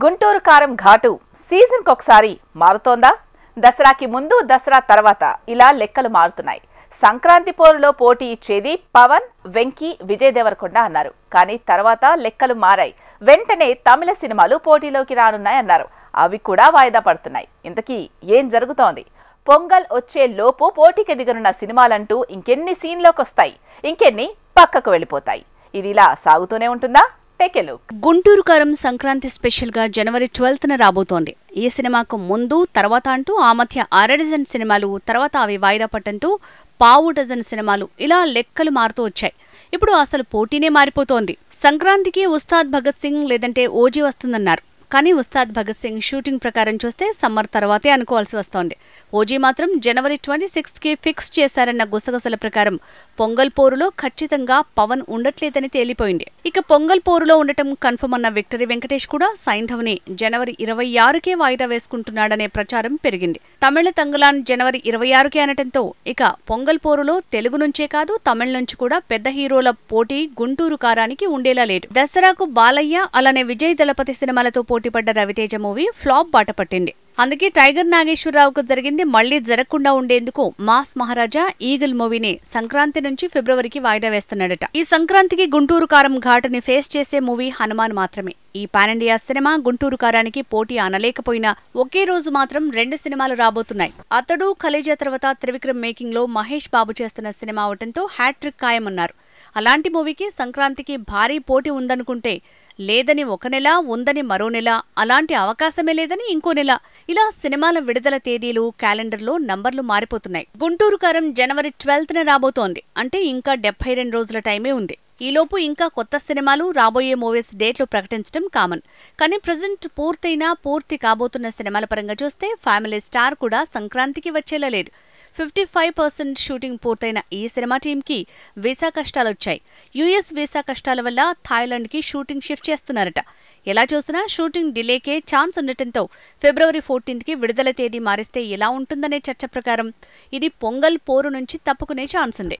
గుంటూరు కారం ఘాటు సీజన్ కొకసారి మారుతోందా? దసరాకి ముందు దసరా తర్వాత ఇలా లెక్కలు మారుతున్నాయి. సంక్రాంతి పోరులో పోటీ ఇచ్చేది పవన్, వెంకీ, విజయ్ దేవరకొండ అన్నారు. కానీ తర్వాత లెక్కలు మారాయి. వెంటనే తమిళ సినిమాలు పోటీలోకి రానున్నాయన్నారు. అవి కూడా వాయిదా పడుతున్నాయి. ఇంతకీ ఏం జరుగుతోంది? పొంగల్ వచ్చే లోపు పోటీకి దిగనున్న సినిమాలంటూ ఇంకెన్ని సీన్లోకొస్తాయి, ఇంకెన్ని పక్కకు వెళ్ళిపోతాయి? ఇది ఇలా సాగుతూనే ఉంటుందా? గుంటూరు కారం సంక్రాంతి స్పెషల్ గా జనవరి 12న రాబోతోంది. ఈ సినిమాకు ముందు తర్వాత అంటూ ఆ మధ్య అరడజన్ సినిమాలు, తర్వాత అవి వాయిదా పట్టంటూ పావు డజన్ సినిమాలు ఇలా లెక్కలు మారుతూ వచ్చాయి. ఇప్పుడు అసలు పోటీనే మారిపోతోంది. సంక్రాంతికి ఉస్తాద్ భగత్ సింగ్ లేదంటే ఓజీ వస్తుందన్నారు. కానీ ఉస్తాద్ భగత్ సింగ్ షూటింగ్ ప్రకారం చూస్తే సమ్మర్ తర్వాతే అనుకోవాల్సి వస్తోంది. ఓజీ మాత్రం జనవరి 26కి ఫిక్స్ చేశారన్న గుసగుసల ప్రకారం పొంగల్ పోరులో ఖచ్చితంగా పవన్ ఉండట్లేదని తేలిపోయింది. ఇక పొంగల్ పోరులో ఉండటం కన్ఫర్మ్ అన్న విక్టరీ వెంకటేష్ కూడా సైంధవ్ని జనవరి 26కే వాయిదా వేసుకుంటున్నాడనే ప్రచారం పెరిగింది. తమిళ తంగులాన్ జనవరి 26కే అనటంతో ఇక పొంగల్ పోరులో తెలుగు నుంచే కాదు తమిళ నుంచి కూడా పెద్ద హీరోల పోటీ గుంటూరు కారానికి ఉండేలా లేదు. దసరాకు బాలయ్య అలానే విజయ్ దళపతి సినిమాలతో పోటీపడ్డ రవితేజ మూవీ ఫ్లాప్ బాట పట్టింది. అందుకే టైగర్ నాగేశ్వరరావుకు జరిగింది మళ్లీ జరగకుండా ఉండేందుకు మాస్ మహారాజా ఈగల్ మూవీని సంక్రాంతి నుంచి ఫిబ్రవరికి వాయిదా వేస్తున్నాడట. ఈ సంక్రాంతికి గుంటూరు కారం ఘాటుని ఫేస్ చేసే మూవీ హనుమాన్ మాత్రమే. ఈ పాన్ ఇండియా సినిమా గుంటూరు కారానికి పోటీ అనలేకపోయినా ఒకే రోజు మాత్రం 2 సినిమాలు రాబోతున్నాయి. అతడు కలేజా తర్వాత త్రివిక్రమ్ మేకింగ్ లో మహేష్ బాబు చేస్తున్న సినిమా అవటంతో హ్యాట్రిక్ ఖాయమన్నారు. అలాంటి మూవీకి సంక్రాంతికి భారీ పోటీ ఉందనుకుంటే లేదని ఒక నెల, ఉందని మరో నెల, అలాంటి అవకాశమే లేదని ఇంకో నెల, ఇలా సినిమాల విడుదల తేదీలు, క్యాలెండర్లో నంబర్లు మారిపోతున్నాయి. గుంటూరు కారం జనవరి 12న రాబోతోంది. అంటే ఇంకా 72 రోజుల టైమే ఉంది. ఈలోపు ఇంకా కొత్త సినిమాలు, రాబోయే మూవీస్ డేట్లు ప్రకటించడం కామన్. కానీ ప్రజెంట్ పూర్తి కాబోతున్న సినిమాల పరంగా చూస్తే ఫ్యామిలీ స్టార్ కూడా సంక్రాంతికి వచ్చేలా లేదు. 55% షూటింగ్ పూర్తయిన ఈ సినిమా టీంకి వీసా కష్టాలొచ్చాయి. యుఎస్ వీసా కష్టాల వల్ల థాయిలాండ్కి షూటింగ్ షిఫ్ట్ చేస్తున్నారట. ఎలా చూసినా షూటింగ్ డిలేకే ఛాన్స్ ఉండటంతో ఫిబ్రవరి 14కి విడుదల తేదీ మారిస్తే ఎలా ఉంటుందనే చర్చ ప్రకారం ఇది పొంగల్ పోరు నుంచి తప్పుకునే ఛాన్స్ ఉంది.